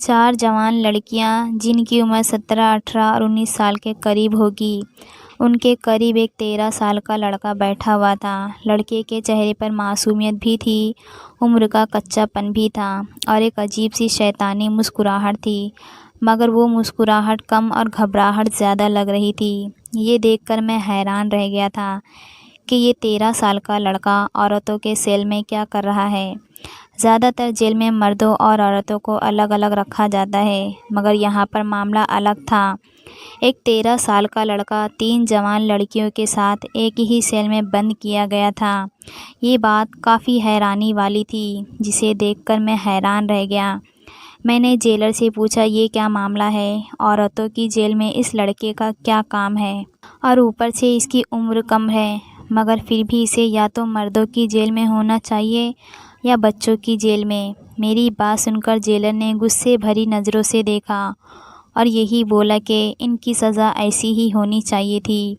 चार जवान लड़कियां जिनकी उम्र 17, 18 और 19 साल के करीब होगी। उनके करीब एक 13 साल का लड़का बैठा हुआ था। लड़के के चेहरे पर मासूमियत भी थी, उम्र का कच्चापन भी था और एक अजीब सी शैतानी मुस्कुराहट थी, मगर वो मुस्कुराहट कम और घबराहट ज़्यादा लग रही थी। ये देखकर मैं हैरान रह गया था कि ये 13 साल का लड़का औरतों के सेल में क्या कर रहा है। ज़्यादातर जेल में मर्दों और औरतों को अलग अलग रखा जाता है, मगर यहाँ पर मामला अलग था। एक 13 साल का लड़का 3 जवान लड़कियों के साथ एक ही सेल में बंद किया गया था। ये बात काफ़ी हैरानी वाली थी, जिसे देखकर मैं हैरान रह गया। मैंने जेलर से पूछा, ये क्या मामला है? औरतों की जेल में इस लड़के का क्या काम है? और ऊपर से इसकी उम्र कम है, मगर फिर भी इसे या तो मर्दों की जेल में होना चाहिए या बच्चों की जेल में। मेरी बात सुनकर जेलर ने गुस्से भरी नज़रों से देखा और यही बोला कि इनकी सज़ा ऐसी ही होनी चाहिए थी।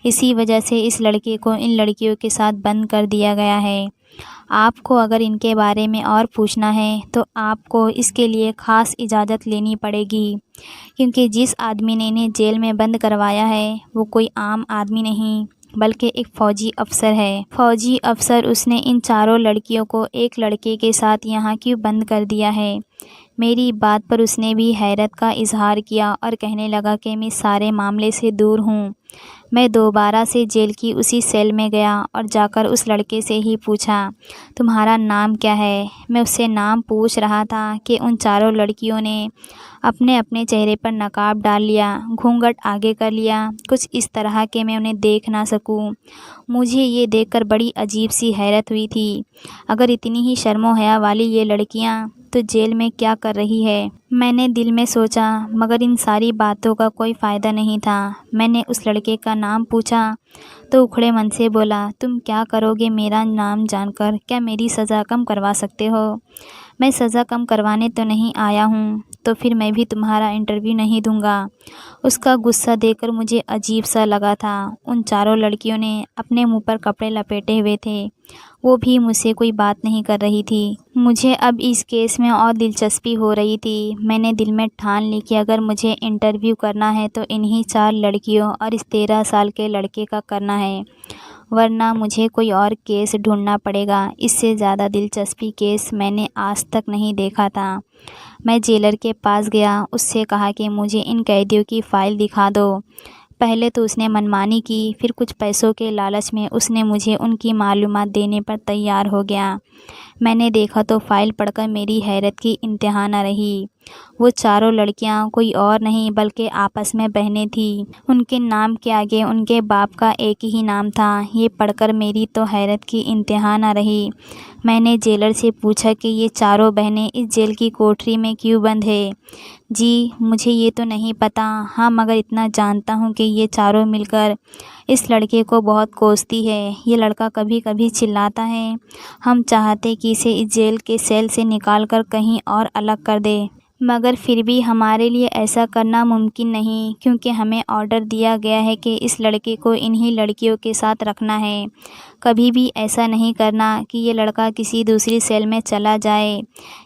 इसी वजह से इस लड़के को इन लड़कियों के साथ बंद कर दिया गया है। आपको अगर इनके बारे में और पूछना है तो आपको इसके लिए ख़ास इजाज़त लेनी पड़ेगी, क्योंकि जिस आदमी ने इन्हें जेल में बंद करवाया है वो कोई आम आदमी नहीं, बल्कि एक फ़ौजी अफसर है। फ़ौजी अफसर, उसने इन चारों लड़कियों को एक लड़के के साथ यहाँ क्यों बंद कर दिया है? मेरी बात पर उसने भी हैरत का इजहार किया और कहने लगा कि मैं सारे मामले से दूर हूँ। मैं दोबारा से जेल की उसी सेल में गया और जाकर उस लड़के से ही पूछा, तुम्हारा नाम क्या है? मैं उससे नाम पूछ रहा था कि उन चारों लड़कियों ने अपने अपने चेहरे पर नकाब डाल लिया, घूंघट आगे कर लिया, कुछ इस तरह के मैं उन्हें देख ना सकूं। मुझे ये देखकर बड़ी अजीब सी हैरत हुई थी। अगर इतनी ही शर्मो हया वाली ये लड़कियां तो जेल में क्या कर रही है? मैंने दिल में सोचा, मगर इन सारी बातों का कोई फ़ायदा नहीं था। मैंने उस लड़के का नाम पूछा तो उखड़े मन से बोला, तुम क्या करोगे मेरा नाम जानकर? क्या मेरी सज़ा कम करवा सकते हो? मैं सज़ा कम करवाने तो नहीं आया हूँ, तो फिर मैं भी तुम्हारा इंटरव्यू नहीं दूंगा। उसका गुस्सा देखकर मुझे अजीब सा लगा था। उन चारों लड़कियों ने अपने मुंह पर कपड़े लपेटे हुए थे, वो भी मुझसे कोई बात नहीं कर रही थी। मुझे अब इस केस में और दिलचस्पी हो रही थी। मैंने दिल में ठान ली कि अगर मुझे इंटरव्यू करना है तो इन्हीं 4 लड़कियों और इस 13 साल के लड़के का करना है, वरना मुझे कोई और केस ढूंढना पड़ेगा। इससे ज़्यादा दिलचस्पी केस मैंने आज तक नहीं देखा था। मैं जेलर के पास गया, उससे कहा कि मुझे इन कैदियों की फ़ाइल दिखा दो। पहले तो उसने मनमानी की, फिर कुछ पैसों के लालच में उसने मुझे उनकी मालूमात देने पर तैयार हो गया। मैंने देखा तो फ़ाइल पढ़कर मेरी हैरत की इंतहा न रही। वो चारों लड़कियां कोई और नहीं बल्कि आपस में बहनें थीं। उनके नाम के आगे उनके बाप का एक ही नाम था। ये पढ़कर मेरी तो हैरत की इंतहा न रही। मैंने जेलर से पूछा कि ये चारों बहनें इस जेल की कोठरी में क्यों बंद है? जी, मुझे ये तो नहीं पता। हाँ, मगर इतना जानता हूँ कि ये चारों मिलकर इस लड़के को बहुत कोसती है। ये लड़का कभी कभी चिल्लाता है। हम चाहते कि इसे इस जेल के सेल से निकाल कर कहीं और अलग कर दे, मगर फिर भी हमारे लिए ऐसा करना मुमकिन नहीं, क्योंकि हमें ऑर्डर दिया गया है कि इस लड़के को इन्हीं लड़कियों के साथ रखना है। कभी भी ऐसा नहीं करना कि ये लड़का किसी दूसरी सेल में चला जाए।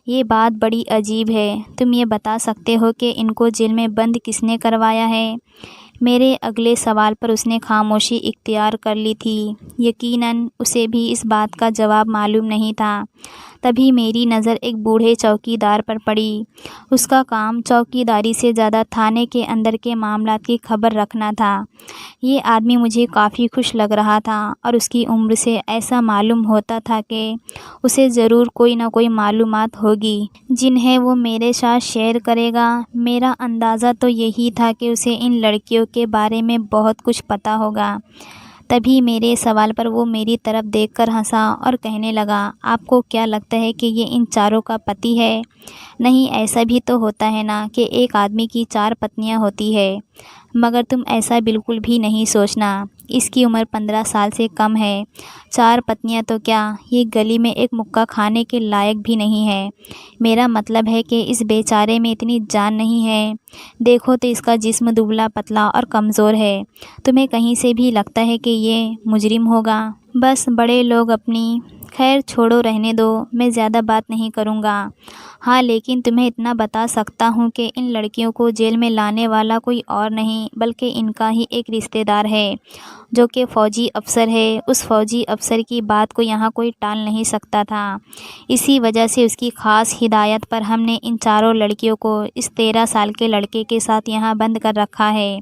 ये बात बड़ी अजीब है। तुम ये बता सकते हो कि इनको जेल में बंद किसने करवाया है? मेरे अगले सवाल पर उसने खामोशी इख्तियार कर ली थी। यकीनन उसे भी इस बात का जवाब मालूम नहीं था। तभी मेरी नज़र एक बूढ़े चौकीदार पर पड़ी। उसका काम चौकीदारी से ज़्यादा थाने के अंदर के मामलात की खबर रखना था। ये आदमी मुझे काफ़ी खुश लग रहा था और उसकी उम्र से ऐसा मालूम होता था कि उसे ज़रूर कोई ना कोई मालूमात होगी जिन्हें वो मेरे साथ शेयर करेगा। मेरा अंदाज़ा तो यही था कि उसे इन लड़कियों के बारे में बहुत कुछ पता होगा। तभी मेरे सवाल पर वो मेरी तरफ देखकर हंसा और कहने लगा, आपको क्या लगता है कि ये इन चारों का पति है? नहीं, ऐसा भी तो होता है ना कि एक आदमी की 4 पत्नियां होती है, मगर तुम ऐसा बिल्कुल भी नहीं सोचना। इसकी उम्र 15 साल से कम है। 4 पत्नियां तो क्या, ये गली में एक मुक्का खाने के लायक भी नहीं है। मेरा मतलब है कि इस बेचारे में इतनी जान नहीं है। देखो तो इसका जिस्म दुबला पतला और कमज़ोर है। तुम्हें कहीं से भी लगता है कि ये मुजरिम होगा? बस बड़े लोग अपनी खैर छोड़ो, रहने दो, मैं ज़्यादा बात नहीं करूँगा। हाँ, लेकिन तुम्हें इतना बता सकता हूँ कि इन लड़कियों को जेल में लाने वाला कोई और नहीं बल्कि इनका ही एक रिश्तेदार है, जो कि फ़ौजी अफ़सर है। उस फ़ौजी अफ़सर की बात को यहाँ कोई टाल नहीं सकता था। इसी वजह से उसकी ख़ास हिदायत पर हमने इन चारों लड़कियों को इस 13 साल के लड़के के साथ यहाँ बंद कर रखा है।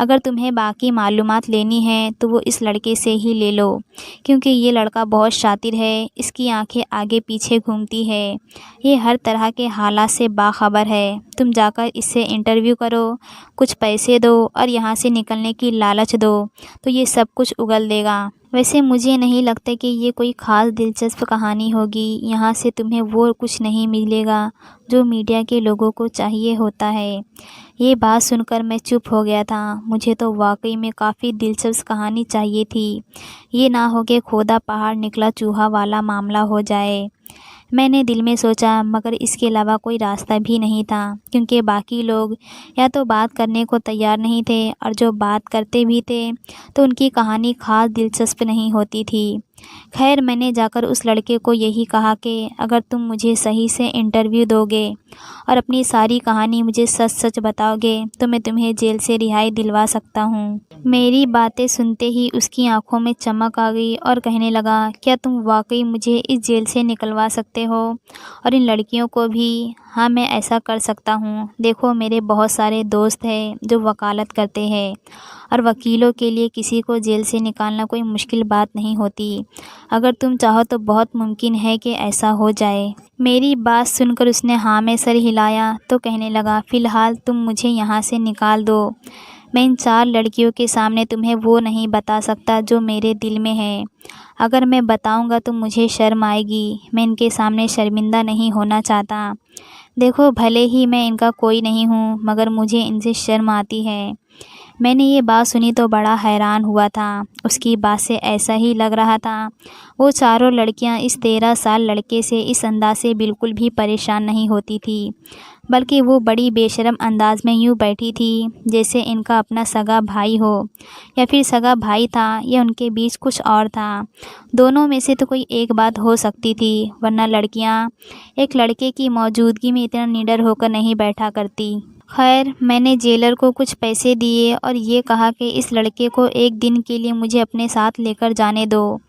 अगर तुम्हें बाकी मालूमात लेनी है तो वो इस लड़के से ही ले लो, क्योंकि ये लड़का बहुत शातिर है। इसकी आंखें आगे पीछे घूमती है। ये हर तरह के हालात से बाखबर है। तुम जाकर इससे इंटरव्यू करो, कुछ पैसे दो और यहाँ से निकलने की लालच दो तो ये सब कुछ उगल देगा। वैसे मुझे नहीं लगता कि ये कोई ख़ास दिलचस्प कहानी होगी। यहाँ से तुम्हें वो कुछ नहीं मिलेगा जो मीडिया के लोगों को चाहिए होता है। ये बात सुनकर मैं चुप हो गया था। मुझे तो वाकई में काफ़ी दिलचस्प कहानी चाहिए थी। ये ना हो कि खोदा पहाड़ निकला चूहा वाला मामला हो जाए। मैंने दिल में सोचा, मगर इसके अलावा कोई रास्ता भी नहीं था, क्योंकि बाकी लोग या तो बात करने को तैयार नहीं थे और जो बात करते भी थे तो उनकी कहानी ख़ास दिलचस्प नहीं होती थी। खैर, मैंने जाकर उस लड़के को यही कहा कि अगर तुम मुझे सही से इंटरव्यू दोगे और अपनी सारी कहानी मुझे सच सच बताओगे तो मैं तुम्हें जेल से रिहाई दिलवा सकता हूँ। मेरी बातें सुनते ही उसकी आंखों में चमक आ गई और कहने लगा, क्या तुम वाकई मुझे इस जेल से निकलवा सकते हो और इन लड़कियों को भी? हाँ, मैं ऐसा कर सकता हूँ। देखो, मेरे बहुत सारे दोस्त हैं जो वकालत करते हैं और वकीलों के लिए किसी को जेल से निकालना कोई मुश्किल बात नहीं होती। अगर तुम चाहो तो बहुत मुमकिन है कि ऐसा हो जाए। मेरी बात सुनकर उसने हाँ में सर हिलाया तो कहने लगा, फ़िलहाल तुम मुझे यहाँ से निकाल दो। मैं इन 4 लड़कियों के सामने तुम्हें वो नहीं बता सकता जो मेरे दिल में है। अगर मैं बताऊँगा तो मुझे शर्म आएगी। मैं इनके सामने शर्मिंदा नहीं होना चाहता। देखो, भले ही मैं इनका कोई नहीं हूँ, मगर मुझे इनसे शर्म आती है। मैंने ये बात सुनी तो बड़ा हैरान हुआ था। उसकी बात से ऐसा ही लग रहा था वो चारों लड़कियां इस 13 साल लड़के से इस अंदाज से बिल्कुल भी परेशान नहीं होती थी, बल्कि वो बड़ी बेशर्म अंदाज में यूँ बैठी थी जैसे इनका अपना सगा भाई हो, या फिर सगा भाई था या उनके बीच कुछ और था। दोनों में से तो कोई एक बात हो सकती थी, वरना लड़कियां एक लड़के की मौजूदगी में इतना निडर होकर नहीं बैठा करती। खैर, मैंने जेलर को कुछ पैसे दिए और ये कहा कि इस लड़के को एक दिन के लिए मुझे अपने साथ लेकर जाने दो।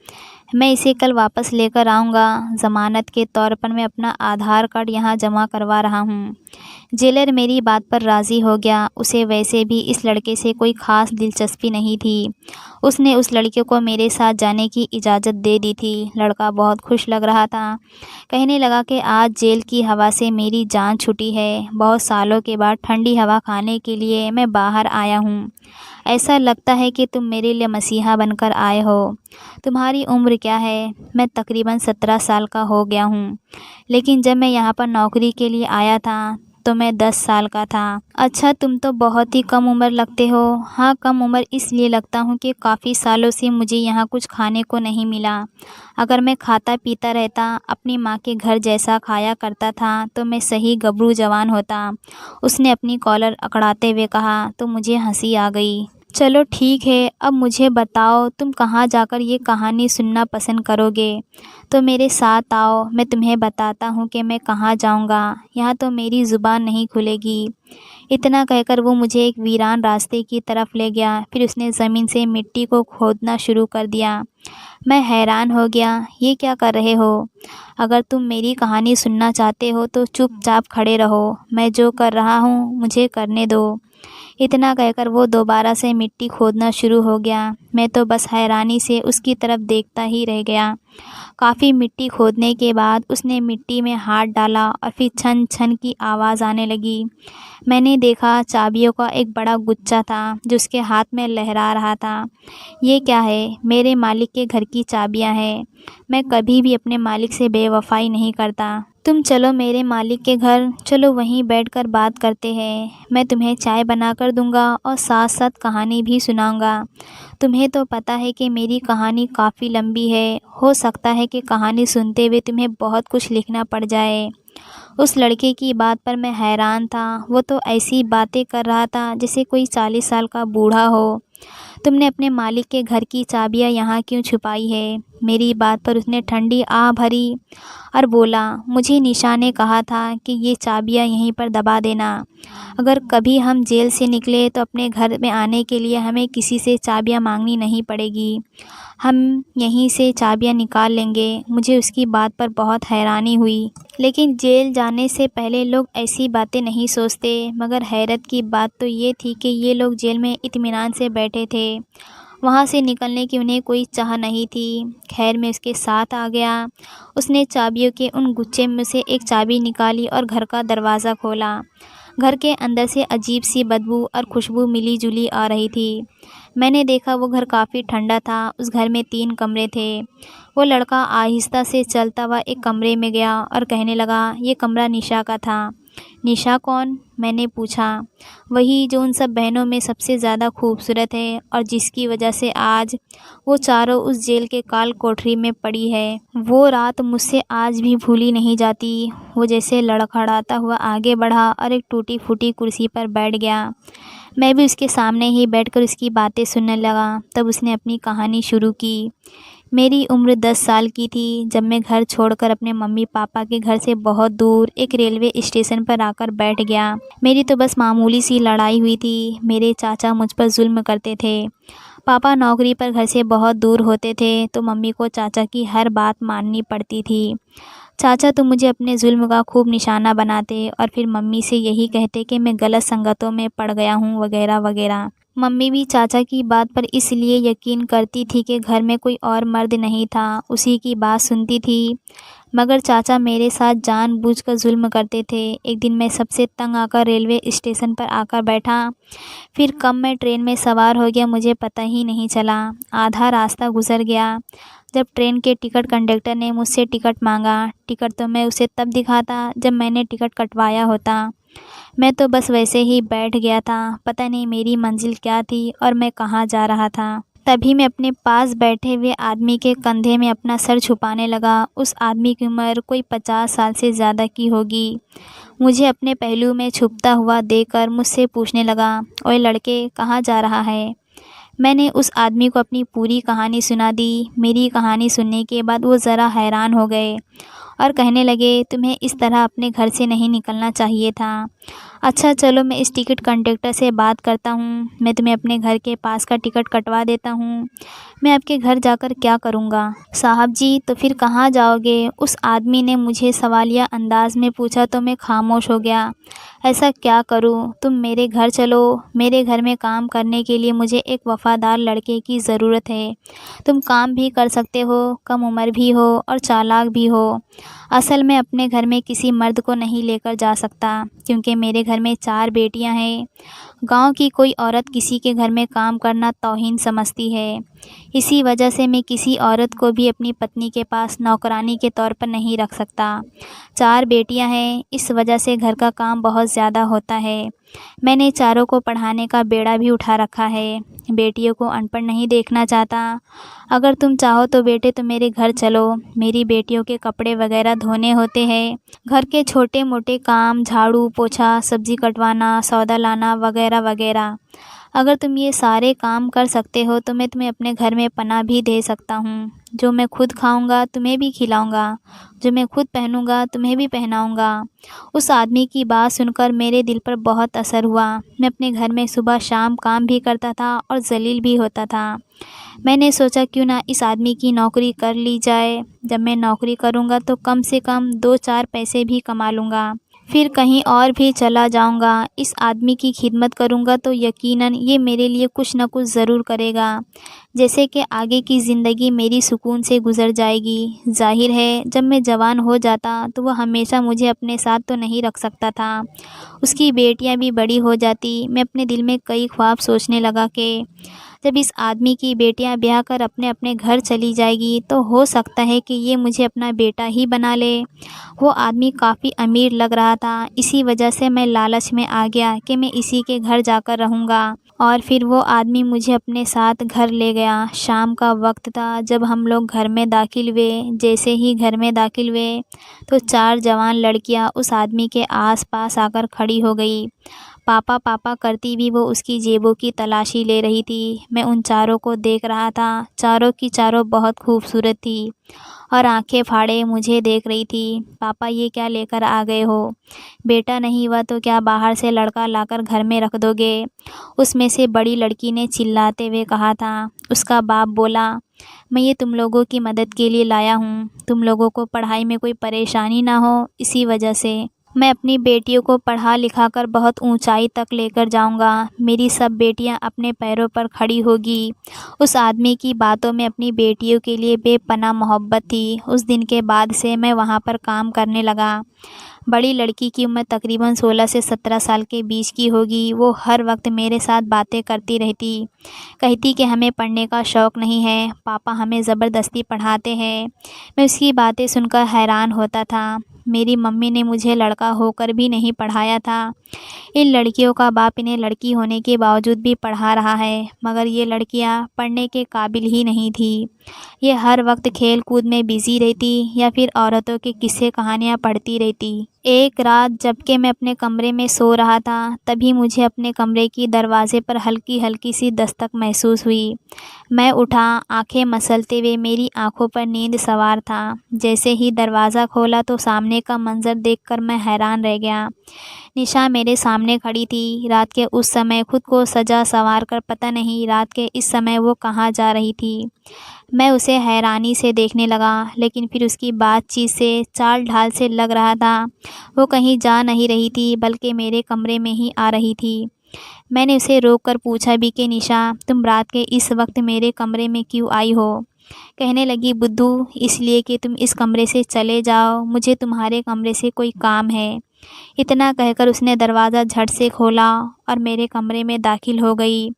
मैं इसे कल वापस लेकर आऊँगा। ज़मानत के तौर पर मैं अपना आधार कार्ड यहाँ जमा करवा रहा हूँ। जेलर मेरी बात पर राज़ी हो गया। उसे वैसे भी इस लड़के से कोई ख़ास दिलचस्पी नहीं थी। उसने उस लड़के को मेरे साथ जाने की इजाज़त दे दी थी। लड़का बहुत खुश लग रहा था। कहने लगा कि आज जेल की हवा से मेरी जान छूटी है। बहुत सालों के बाद ठंडी हवा खाने के लिए मैं बाहर आया हूँ। ऐसा लगता है कि तुम मेरे लिए मसीहा बनकर आए हो। तुम्हारी उम्र क्या है? मैं तकरीबन 17 साल का हो गया हूँ, लेकिन जब मैं यहाँ पर नौकरी के लिए आया था तो मैं 10 साल का था। अच्छा, तुम तो बहुत ही कम उम्र लगते हो। हाँ, कम उम्र इसलिए लगता हूँ कि काफ़ी सालों से मुझे यहाँ कुछ खाने को नहीं मिला। अगर मैं खाता पीता रहता, अपनी माँ के घर जैसा खाया करता था, तो मैं सही गबरू जवान होता। उसने अपनी कॉलर अकड़ाते हुए कहा तो मुझे हंसी आ गई। चलो ठीक है, अब मुझे बताओ तुम कहाँ जाकर ये कहानी सुनना पसंद करोगे? तो मेरे साथ आओ, मैं तुम्हें बताता हूँ कि मैं कहाँ जाऊँगा। यहाँ तो मेरी ज़ुबान नहीं खुलेगी। इतना कहकर वो मुझे एक वीरान रास्ते की तरफ ले गया। फिर उसने ज़मीन से मिट्टी को खोदना शुरू कर दिया। मैं हैरान हो गया, ये क्या कर रहे हो? अगर तुम मेरी कहानी सुनना चाहते हो तो चुपचाप खड़े रहो। मैं जो कर रहा हूँ मुझे करने दो। इतना कहकर वो दोबारा से मिट्टी खोदना शुरू हो गया। मैं तो बस हैरानी से उसकी तरफ देखता ही रह गया। काफ़ी मिट्टी खोदने के बाद उसने मिट्टी में हाथ डाला और फिर छन छन की आवाज़ आने लगी। मैंने देखा चाबियों का एक बड़ा गुच्छा था जो उसके हाथ में लहरा रहा था। ये क्या है? मेरे मालिक के घर की चाबियां हैं। मैं कभी भी अपने मालिक से बेवफाई नहीं करता। तुम चलो मेरे मालिक के घर, चलो वहीं बैठकर बात करते हैं। मैं तुम्हें चाय बना कर दूंगा और साथ साथ कहानी भी सुनाऊंगा। तुम्हें तो पता है कि मेरी कहानी काफ़ी लंबी है। हो सकता है कि कहानी सुनते हुए तुम्हें बहुत कुछ लिखना पड़ जाए। उस लड़के की बात पर मैं हैरान था। वो तो ऐसी बातें कर रहा था जैसे कोई 40 साल का बूढ़ा हो। तुमने अपने मालिक के घर की चाबियां यहाँ क्यों छुपाई है? मेरी बात पर उसने ठंडी आह भरी और बोला, मुझे निशा ने कहा था कि ये चाबियाँ यहीं पर दबा देना। अगर कभी हम जेल से निकले तो अपने घर में आने के लिए हमें किसी से चाबियाँ मांगनी नहीं पड़ेगी, हम यहीं से चाबियाँ निकाल लेंगे। मुझे उसकी बात पर बहुत हैरानी हुई, लेकिन जेल जाने से पहले लोग ऐसी बातें नहीं सोचते। मगर हैरत की बात तो ये थी कि ये लोग जेल में इत्मीनान से बैठे थे, वहाँ से निकलने की उन्हें कोई चाह नहीं थी। खैर मैं उसके साथ आ गया। उसने चाबियों के उन गुच्छे में से एक चाबी निकाली और घर का दरवाज़ा खोला। घर के अंदर से अजीब सी बदबू और खुशबू मिली जुली आ रही थी। मैंने देखा वो घर काफ़ी ठंडा था। उस घर में 3 कमरे थे। वो लड़का आहिस्ता से चलता हुआ एक कमरे में गया और कहने लगा, ये कमरा निशा का था। निशा कौन? मैंने पूछा। वही जो उन सब बहनों में सबसे ज़्यादा खूबसूरत है और जिसकी वजह से आज वो चारों उस जेल के काल कोठरी में पड़ी है। वो रात मुझसे आज भी भूली नहीं जाती। वो जैसे लड़खड़ाता हुआ आगे बढ़ा और एक टूटी फूटी कुर्सी पर बैठ गया। मैं भी उसके सामने ही बैठकर उसकी बातें सुनने लगा। तब उसने अपनी कहानी शुरू की। मेरी उम्र 10 साल की थी जब मैं घर छोड़कर अपने मम्मी पापा के घर से बहुत दूर एक रेलवे स्टेशन पर आकर बैठ गया। मेरी तो बस मामूली सी लड़ाई हुई थी। मेरे चाचा मुझ पर जुल्म करते थे। पापा नौकरी पर घर से बहुत दूर होते थे तो मम्मी को चाचा की हर बात माननी पड़ती थी। चाचा तो मुझे अपने जुल्म का खूब निशाना बनाते और फिर मम्मी से यही कहते कि मैं गलत संगतों में पड़ गया हूँ वगैरह वगैरह। मम्मी भी चाचा की बात पर इसलिए यकीन करती थी कि घर में कोई और मर्द नहीं था, उसी की बात सुनती थी। मगर चाचा मेरे साथ जानबूझकर जुल्म करते थे। एक दिन मैं सबसे तंग आकर रेलवे स्टेशन पर आकर बैठा। फिर कब मैं ट्रेन में सवार हो गया मुझे पता ही नहीं चला। आधा रास्ता गुजर गया जब ट्रेन के टिकट कंडक्टर ने मुझसे टिकट मांगा। टिकट तो मैं उसे तब दिखाता जब मैंने टिकट कटवाया होता। मैं तो बस वैसे ही बैठ गया था। पता नहीं मेरी मंजिल क्या थी और मैं कहाँ जा रहा था। तभी मैं अपने पास बैठे हुए आदमी के कंधे में अपना सर छुपाने लगा। उस आदमी की उम्र कोई 50 साल से ज़्यादा की होगी। मुझे अपने पहलू में छुपता हुआ देखकर मुझसे पूछने लगा, ओए लड़के, कहाँ जा रहा है? मैंने उस आदमी को अपनी पूरी कहानी सुना दी। मेरी कहानी सुनने के बाद वो ज़रा हैरान हो गए और कहने लगे, तुम्हें इस तरह अपने घर से नहीं निकलना चाहिए था। अच्छा चलो, मैं इस टिकट कंडक्टर से बात करता हूँ। मैं तुम्हें अपने घर के पास का टिकट कटवा देता हूँ। मैं आपके घर जाकर क्या करूँगा? साहब जी, तो फिर कहाँ जाओगे? उस आदमी ने मुझे सवालिया अंदाज में पूछा तो मैं खामोश हो गया। ऐसा क्या करूँ? तुम मेरे घर चलो। मेरे घर में काम करने के लिए मुझे एक वफ़ादार लड़के की ज़रूरत है। तुम काम भी कर सकते हो, कम उम्र भी हो और चालाक भी हो। असल में अपने घर में किसी मर्द को नहीं लेकर जा सकता क्योंकि मेरे घर में 4 बेटियां हैं। गांव की कोई औरत किसी के घर में काम करना तौहीन समझती है। इसी वजह से मैं किसी औरत को भी अपनी पत्नी के पास नौकरानी के तौर पर नहीं रख सकता। 4 बेटियां हैं, इस वजह से घर का काम बहुत ज़्यादा होता है। मैंने चारों को पढ़ाने का बेड़ा भी उठा रखा है। बेटियों को अनपढ़ नहीं देखना चाहता। अगर तुम चाहो तो बेटे तो मेरे घर चलो। मेरी बेटियों के कपड़े वगैरह धोने होते हैं। घर के छोटे मोटे काम, झाड़ू पोछा, सब्ज़ी कटवाना, सौदा लाना वगैरह वगैरह। अगर तुम ये सारे काम कर सकते हो तो मैं तुम्हें अपने घर में पनाह भी दे सकता हूँ। जो मैं खुद खाऊंगा तुम्हें भी खिलाऊंगा, जो मैं खुद पहनूंगा तुम्हें भी पहनाऊंगा। उस आदमी की बात सुनकर मेरे दिल पर बहुत असर हुआ। मैं अपने घर में सुबह शाम काम भी करता था और जलील भी होता था। मैंने सोचा क्यों ना इस आदमी की नौकरी कर ली जाए। जब मैं नौकरी करूँगा तो कम से कम 2-4 पैसे भी कमा लूँगा। फिर कहीं और भी चला जाऊँगा। इस आदमी की खिदमत करूँगा तो यकीनन ये मेरे लिए कुछ न कुछ ज़रूर करेगा, जैसे कि आगे की ज़िंदगी मेरी सुकून से गुजर जाएगी। जाहिर है जब मैं जवान हो जाता तो वह हमेशा मुझे अपने साथ तो नहीं रख सकता था। उसकी बेटियां भी बड़ी हो जाती। मैं अपने दिल में कई ख्वाब सोचने लगा कि जब इस आदमी की बेटियां ब्याह कर अपने अपने घर चली जाएगी तो हो सकता है कि ये मुझे अपना बेटा ही बना ले। वो आदमी काफ़ी अमीर लग रहा था। इसी वजह से मैं लालच में आ गया कि मैं इसी के घर जाकर रहूँगा। और फिर वो आदमी मुझे अपने साथ घर ले गया। शाम का वक्त था जब हम लोग घर में दाखिल हुए। जैसे ही घर में दाखिल हुए तो 4 जवान लड़कियां उस आदमी के आस पास आकर खड़ी हो गई। पापा पापा करती भी वो उसकी जेबों की तलाशी ले रही थी। मैं उन चारों को देख रहा था। चारों की चारों बहुत खूबसूरत थी और आंखें फाड़े मुझे देख रही थी। पापा ये क्या लेकर आ गए हो? बेटा नहीं हुआ तो क्या बाहर से लड़का लाकर घर में रख दोगे? उसमें से बड़ी लड़की ने चिल्लाते हुए कहा था। उसका बाप बोला, मैं ये तुम लोगों की मदद के लिए लाया हूँ। तुम लोगों को पढ़ाई में कोई परेशानी ना हो, इसी वजह से मैं अपनी बेटियों को पढ़ा लिखा कर बहुत ऊंचाई तक लेकर जाऊंगा। मेरी सब बेटियां अपने पैरों पर खड़ी होगी। उस आदमी की बातों में अपनी बेटियों के लिए बेपनाह मोहब्बत थी। उस दिन के बाद से मैं वहाँ पर काम करने लगा। बड़ी लड़की की उम्र तकरीबन 16 से 17 साल के बीच की होगी। वो हर वक्त मेरे साथ बातें करती रहती। कहती कि हमें पढ़ने का शौक़ नहीं है, पापा हमें ज़बरदस्ती पढ़ाते हैं। मैं उसकी बातें सुनकर हैरान होता था। मेरी मम्मी ने मुझे लड़का होकर भी नहीं पढ़ाया था। इन लड़कियों का बाप इन्हें लड़की होने के बावजूद भी पढ़ा रहा है, मगर ये लड़कियां पढ़ने के काबिल ही नहीं थी। ये हर वक्त खेल कूद में बिज़ी रहती या फिर औरतों के किस्से कहानियाँ पढ़ती रहती। एक रात जबकि मैं अपने कमरे में सो रहा था, तभी मुझे अपने कमरे की दरवाजे पर हल्की हल्की सी दस्तक महसूस हुई। मैं उठा, आंखें मसलते हुए। मेरी आंखों पर नींद सवार था। जैसे ही दरवाज़ा खोला तो सामने का मंजर देखकर मैं हैरान रह गया। निशा मेरे सामने खड़ी थी। रात के उस समय खुद को सजा संवार कर पता नहीं रात के इस समय वो कहाँ जा रही थी। मैं उसे हैरानी से देखने लगा, लेकिन फिर उसकी बातचीत से, चाल ढाल से लग रहा था वो कहीं जा नहीं रही थी, बल्कि मेरे कमरे में ही आ रही थी। मैंने उसे रोक कर पूछा भी कि निशा, तुम रात के इस वक्त मेरे कमरे में क्यों आई हो? कहने लगी, बुद्धू, इसलिए कि तुम इस कमरे से चले जाओ, मुझे तुम्हारे कमरे से कोई काम है। इतना कहकर उसने दरवाज़ा झट से खोला और मेरे कमरे में दाखिल हो गई।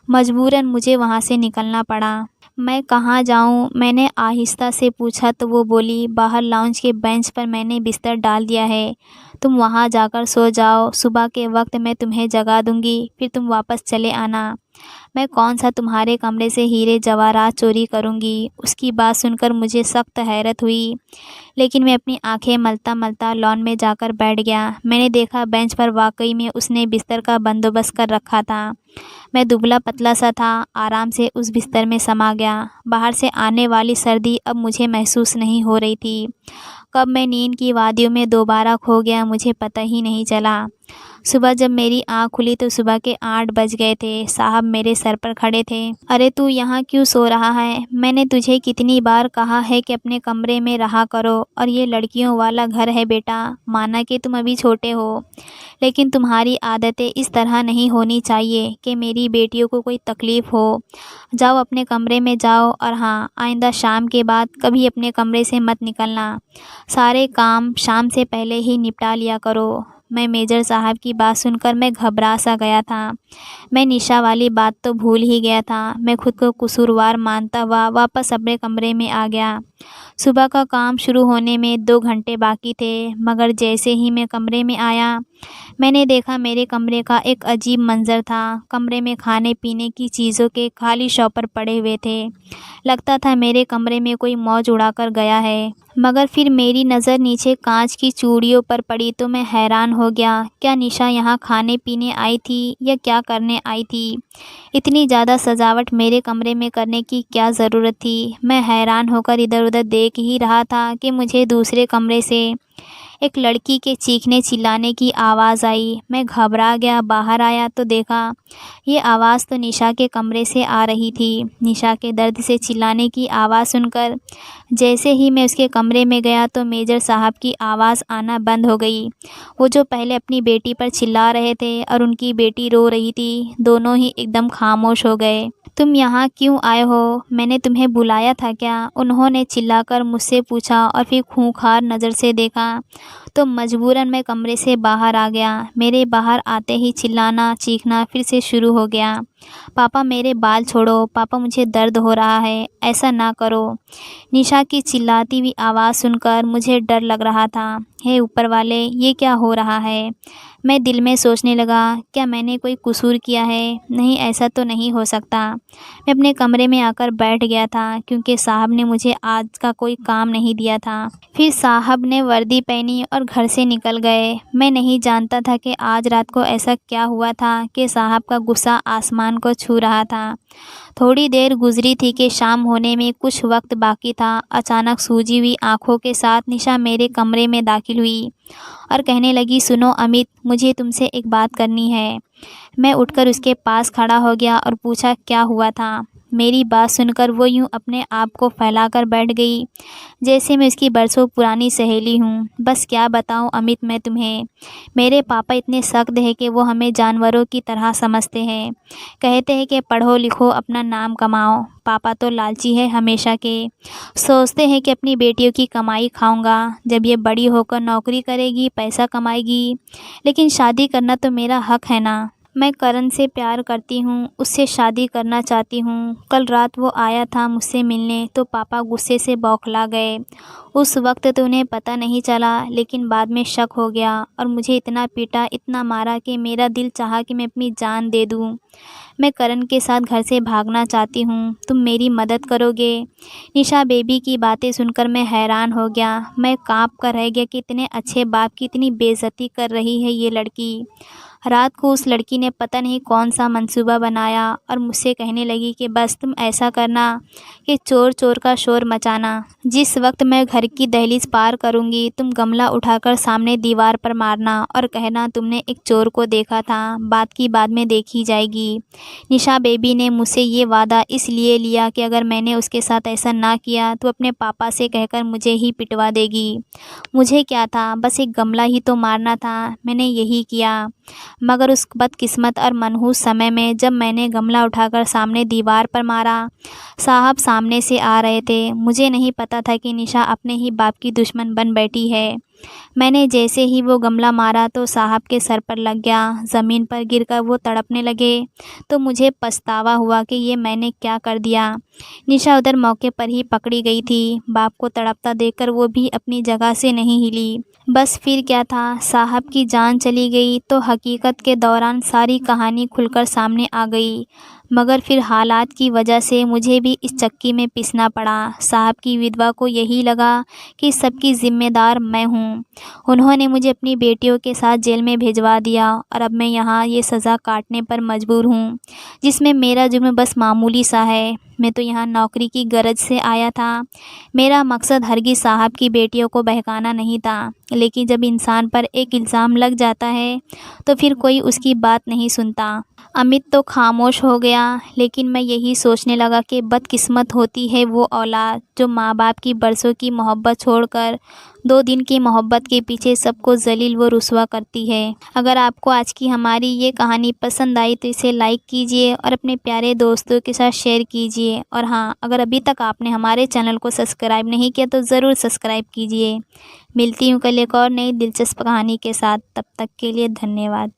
मजबूरन मुझे वहाँ से निकलना पड़ा। मैं कहाँ जाऊँ? मैंने आहिस्ता से पूछा तो वो बोली, बाहर लाउंज के बेंच पर मैंने बिस्तर डाल दिया है, तुम वहाँ जाकर सो जाओ। सुबह के वक्त मैं तुम्हें जगा दूँगी, फिर तुम वापस चले आना। मैं कौन सा तुम्हारे कमरे से हीरे जवाहरात चोरी करूँगी? उसकी बात सुनकर मुझे सख्त हैरत हुई, लेकिन मैं अपनी आंखें मलता मलता लॉन में जाकर बैठ गया। मैंने देखा बेंच पर वाकई में उसने बिस्तर का बंदोबस्त कर रखा था। मैं दुबला पतला सा था, आराम से उस बिस्तर में समा गया। बाहर से आने वाली सर्दी अब मुझे महसूस नहीं हो रही थी। कब मैं नींद की वादियों में दोबारा खो गया मुझे पता ही नहीं चला। सुबह जब मेरी आँख खुली तो सुबह के 8 बज गए थे। साहब मेरे सर पर खड़े थे। अरे तू यहाँ क्यों सो रहा है? मैंने तुझे कितनी बार कहा है कि अपने कमरे में रहा करो, और ये लड़कियों वाला घर है बेटा। माना कि तुम अभी छोटे हो, लेकिन तुम्हारी आदतें इस तरह नहीं होनी चाहिए कि मेरी बेटियों को कोई तकलीफ़ हो। जाओ अपने कमरे में जाओ, और हाँ, आइंदा शाम के बाद कभी अपने कमरे से मत निकलना। सारे काम शाम से पहले ही निपटा लिया करो। मैं मेजर साहब की बात सुनकर मैं घबरा सा गया था। मैं निशा वाली बात तो भूल ही गया था। मैं खुद को कसूरवार मानता हुआ वापस अपने कमरे में आ गया। सुबह का काम शुरू होने में 2 घंटे बाकी थे, मगर जैसे ही मैं कमरे में आया, मैंने देखा मेरे कमरे का एक अजीब मंजर था। कमरे में खाने पीने की चीज़ों के खाली शॉपर पड़े हुए थे। लगता था मेरे कमरे में कोई मौज उड़ाकर गया है। मगर फिर मेरी नज़र नीचे कांच की चूड़ियों पर पड़ी तो मैं हैरान हो गया। क्या निशा यहाँ खाने पीने आई थी या क्या करने आई थी? इतनी ज़्यादा सजावट मेरे कमरे में करने की क्या ज़रूरत थी? मैं हैरान होकर इधर उधर देख ही रहा था कि मुझे दूसरे कमरे से एक लड़की के चीखने चिल्लाने की आवाज़ आई। मैं घबरा गया। बाहर आया तो देखा ये आवाज़ तो निशा के कमरे से आ रही थी। निशा के दर्द से चिल्लाने की आवाज़ सुनकर जैसे ही मैं उसके कमरे में गया तो मेजर साहब की आवाज़ आना बंद हो गई। वो जो पहले अपनी बेटी पर चिल्ला रहे थे और उनकी बेटी रो रही थी, दोनों ही एकदम खामोश हो गए। तुम यहाँ क्यों आए हो? मैंने तुम्हें बुलाया था क्या? उन्होंने चिल्लाकर मुझसे पूछा और फिर खूंखार नज़र से देखा तो मजबूरन मैं कमरे से बाहर आ गया। मेरे बाहर आते ही चिल्लाना चीखना फिर से शुरू हो गया। पापा मेरे बाल छोड़ो, पापा मुझे दर्द हो रहा है, ऐसा ना करो। निशा की चिल्लाती हुई आवाज़ सुनकर मुझे डर लग रहा था। हे ऊपर वाले, ये क्या हो रहा है? मैं दिल में सोचने लगा, क्या मैंने कोई कसूर किया है? नहीं, ऐसा तो नहीं हो सकता। मैं अपने कमरे में आकर बैठ गया था, क्योंकि साहब ने मुझे आज का कोई काम नहीं दिया था। फिर साहब ने वर्दी पहनी और और घर से निकल गए। मैं नहीं जानता था कि आज रात को ऐसा क्या हुआ था कि साहब का गुस्सा आसमान को छू रहा था। थोड़ी देर गुजरी थी कि शाम होने में कुछ वक्त बाकी था। अचानक सूजी हुई आंखों के साथ निशा मेरे कमरे में दाखिल हुई और कहने लगी, सुनो अमित, मुझे तुमसे एक बात करनी है। मैं उठकर उसके पास खड़ा हो गया और पूछा, क्या हुआ था। मेरी बात सुनकर वो यूं अपने आप को फैलाकर बैठ गई जैसे मैं उसकी बरसों पुरानी सहेली हूँ। बस क्या बताऊँ अमित मैं तुम्हें, मेरे पापा इतने सख्त हैं कि वो हमें जानवरों की तरह समझते हैं। कहते हैं कि पढ़ो लिखो अपना नाम कमाओ। पापा तो लालची है हमेशा के, सोचते हैं कि अपनी बेटियों की कमाई खाऊंगा, जब ये बड़ी होकर नौकरी करेगी पैसा कमाएगी। लेकिन शादी करना तो मेरा हक है ना। मैं करण से प्यार करती हूँ, उससे शादी करना चाहती हूँ। कल रात वो आया था मुझसे मिलने तो पापा गुस्से से बौखला गए। उस वक्त तो उन्हें पता नहीं चला, लेकिन बाद में शक हो गया और मुझे इतना पीटा इतना मारा कि मेरा दिल चाहा कि मैं अपनी जान दे दूँ। मैं करण के साथ घर से भागना चाहती हूँ, तुम मेरी मदद करोगे। निशा बेबी की बातें सुनकर मैं हैरान हो गया। मैं काँप कर रह गया कि इतने अच्छे बाप की इतनी बेइज्जती कर रही है ये लड़की। रात को उस लड़की ने पता नहीं कौन सा मंसूबा बनाया और मुझसे कहने लगी कि बस तुम ऐसा करना कि चोर चोर का शोर मचाना। जिस वक्त मैं घर की दहलीज पार करूंगी तुम गमला उठाकर सामने दीवार पर मारना और कहना तुमने एक चोर को देखा था, बात की बाद में देखी जाएगी। निशा बेबी ने मुझसे ये वादा इसलिए लिया कि अगर मैंने उसके साथ ऐसा ना किया तो अपने पापा से कहकर मुझे ही पिटवा देगी। मुझे क्या था, बस एक गमला ही तो मारना था, मैंने यही किया। मगर उस बदकिस्मत और मनहूस समय में जब मैंने गमला उठाकर सामने दीवार पर मारा, साहब सामने से आ रहे थे। मुझे नहीं पता था कि निशा अपने ही बाप की दुश्मन बन बैठी है। मैंने जैसे ही वो गमला मारा तो साहब के सर पर लग गया। ज़मीन पर गिरकर वो तड़पने लगे तो मुझे पछतावा हुआ कि ये मैंने क्या कर दिया। निशा उधर मौके पर ही पकड़ी गई थी। बाप को तड़पता देखकर वो भी अपनी जगह से नहीं हिली। बस फिर क्या था, साहब की जान चली गई तो हकीकत के दौरान सारी कहानी खुलकर सामने आ गई। मगर फिर हालात की वजह से मुझे भी इस चक्की में पिसना पड़ा। साहब की विधवा को यही लगा कि सबकी जिम्मेदार मैं हूँ। उन्होंने मुझे अपनी बेटियों के साथ जेल में भिजवा दिया और अब मैं यहाँ ये सज़ा काटने पर मजबूर हूँ, जिसमें मेरा जुर्म बस मामूली सा है। मैं तो यहाँ नौकरी की गरज से आया था। मेरा मकसद हरगिज़ साहब की बेटियों को बहकाना नहीं था। लेकिन जब इंसान पर एक इल्ज़ाम लग जाता है तो फिर कोई उसकी बात नहीं सुनता। अमित तो खामोश हो गया, लेकिन मैं यही सोचने लगा कि बदकिस्मत होती है वो औलाद जो माँ बाप की बरसों की मोहब्बत छोड़कर 2 दिन की मोहब्बत के पीछे सबको जलील व रुस्वा करती है। अगर आपको आज की हमारी ये कहानी पसंद आई तो इसे लाइक कीजिए और अपने प्यारे दोस्तों के साथ शेयर कीजिए। और हाँ, अगर अभी तक आपने हमारे चैनल को सब्सक्राइब नहीं किया तो ज़रूर सब्सक्राइब कीजिए। मिलती हूँ कल एक और नई दिलचस्प कहानी के साथ, तब तक के लिए धन्यवाद।